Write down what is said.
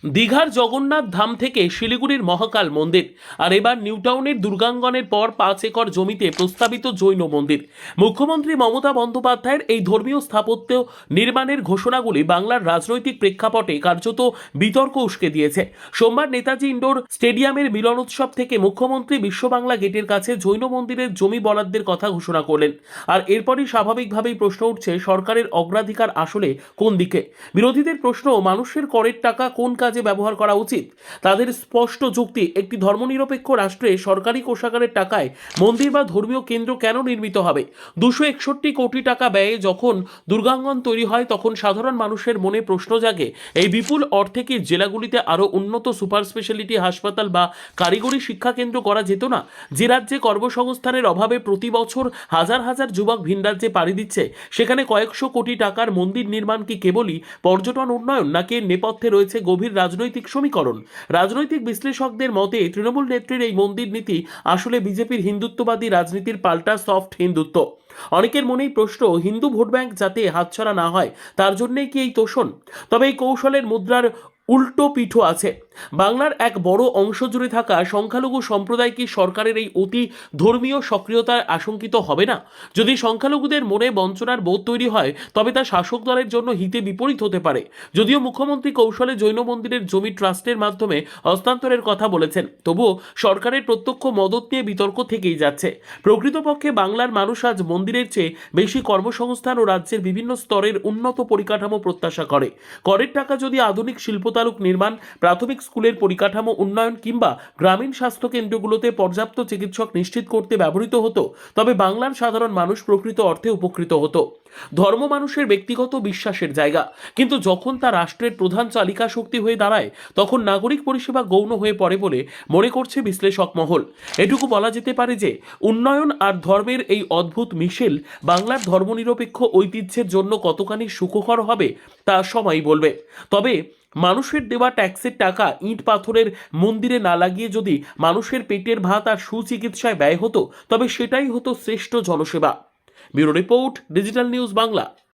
দীঘার জগন্নাথ ধাম থেকে শিলিগুড়ির মহাকাল মন্দির, আর এবার নিউটাউনের দুর্গাঙ্গনের পর 5 একর জমিতে প্রস্তাবিত জৈন মন্দির। মুখ্যমন্ত্রী মমতা বন্দ্যোপাধ্যায়ের এই ধর্মীয় স্থাপত্য নির্মাণের ঘোষণাগুলি বাংলার রাজনৈতিক প্রেক্ষাপটে কার্যত বিতর্ক উস্কে দিয়েছে। সোমবার নেতাজি ইন্ডোর স্টেডিয়ামের মিলন উৎসব থেকে মুখ্যমন্ত্রী বিশ্ববাংলা গেটের কাছে জৈন মন্দিরের জমি বরাদ্দের কথা ঘোষণা করলেন। আর এরপরই স্বাভাবিকভাবেই প্রশ্ন উঠছে, সরকারের অগ্রাধিকার আসলে কোন দিকে? বিরোধীদের প্রশ্ন, মানুষের করের টাকা কোন কাজে ব্যবহার করা উচিত? তাদের স্পষ্ট যুক্তি, একটি ধর্মনিরপেক্ষ রাষ্ট্রে সরকারি কোষাগারের টাকায় মন্দির বা ধর্মীয় কেন্দ্র কেন নির্মিত হবে? 261 কোটি টাকা ব্যয়ে যখন দুর্গাঙ্গন তৈরি হয়, তখন সাধারণ মানুষের মনে প্রশ্ন জাগে, এই বিপুল অর্থে কি জেলাগুলিতে আরও উন্নত সুপার স্পেশালিটি হাসপাতাল বা কারিগরি শিক্ষা কেন্দ্র করা যেত না? যে রাজ্যে কর্মসংস্থানের অভাবে প্রতি বছর হাজার হাজার যুবক ভিন রাজ্যে পাড়ি দিচ্ছে, সেখানে কয়েকশো কোটি টাকার মন্দির নির্মাণ কি কেবলই পর্যটন উন্নয়ন, নাকি এর নেপথ্যে রয়েছে গভীর রাজনৈতিক সমীকরণ? রাজনৈতিক বিশ্লেষকদের মতে তৃণমূল নেত্রীর এই মন্দির নীতি আসলে বিজেপির হিন্দুত্ববাদী রাজনীতির পাল্টা সফট হিন্দুত্ব। অনেকের মনেই প্রশ্ন, হিন্দু ভোট ব্যাংক যাতে হাতছাড়া না হয় তার জন্যই কি এই তোষণ? তবে এই কৌশলের মুদ্রার উল্টো পিঠও আছে। বাংলার এক বড় অংশ জুড়ে থাকা সংখ্যালঘু সম্প্রদায় কি সরকারের এই অতি ধর্মীয় সক্রিয়তায় আশঙ্কিত হবে না? যদি সংখ্যালঘুদের মনে বঞ্চনার বোধ তৈরি হয়, তবে তা শাসক দলের জন্য হিতে বিপরীত হতে পারে। যদিও মুখ্যমন্ত্রী কৌশলে জৈন মন্দিরের জমি ট্রাস্টের মাধ্যমে হস্তান্তরের কথা বলেছেন, তবুও সরকারের প্রত্যক্ষ মদত নিয়ে বিতর্ক থেকেই যাচ্ছে। প্রকৃতপক্ষে বাংলার মানুষ আজ মন্দিরের চেয়ে বেশি কর্মসংস্থান ও রাজ্যের বিভিন্ন স্তরের উন্নত পরিকাঠামো প্রত্যাশা করে। করের টাকা যদি আধুনিক শিল্পতালুক নির্মাণ, প্রাথমিক স্কুলের পরিকাঠামো উন্নয়ন কিংবা গ্রামীণ স্বাস্থ্য কেন্দ্রগুলোতে পর্যাপ্ত চিকিৎসক নিশ্চিত করতে ব্যবহৃত হতো, তবে বাংলার সাধারণ মানুষ প্রকৃত অর্থে উপকৃত হতো। ধর্ম মানুষের ব্যক্তিগত বিশ্বাসের জায়গা, কিন্তু যখন তা রাষ্ট্রের প্রধান চালিকা শক্তি হয়ে দাঁড়ায়, তখন নাগরিক পরিষেবা গৌণ হয়ে পড়ে বলে মনে করছে বিশ্লেষক মহল। এটুকু বলা যেতে পারে যে উন্নয়ন আর ধর্মের এই অদ্ভুত মিশেল বাংলার ধর্মনিরপেক্ষ ঐতিহ্যের জন্য কতখানি সুখকর হবে তা সময়ই বলবে। তবে মানুষের দেওয়া ট্যাক্সের টাকা ইট পাথরের মন্দিরে না লাগিয়ে যদি মানুষের পেটের ভাত আর সুচিকিৎসায় ব্যয় হতো, তবে সেটাই হতো শ্রেষ্ঠ জনসেবা। Bureau report, digital news Bangla.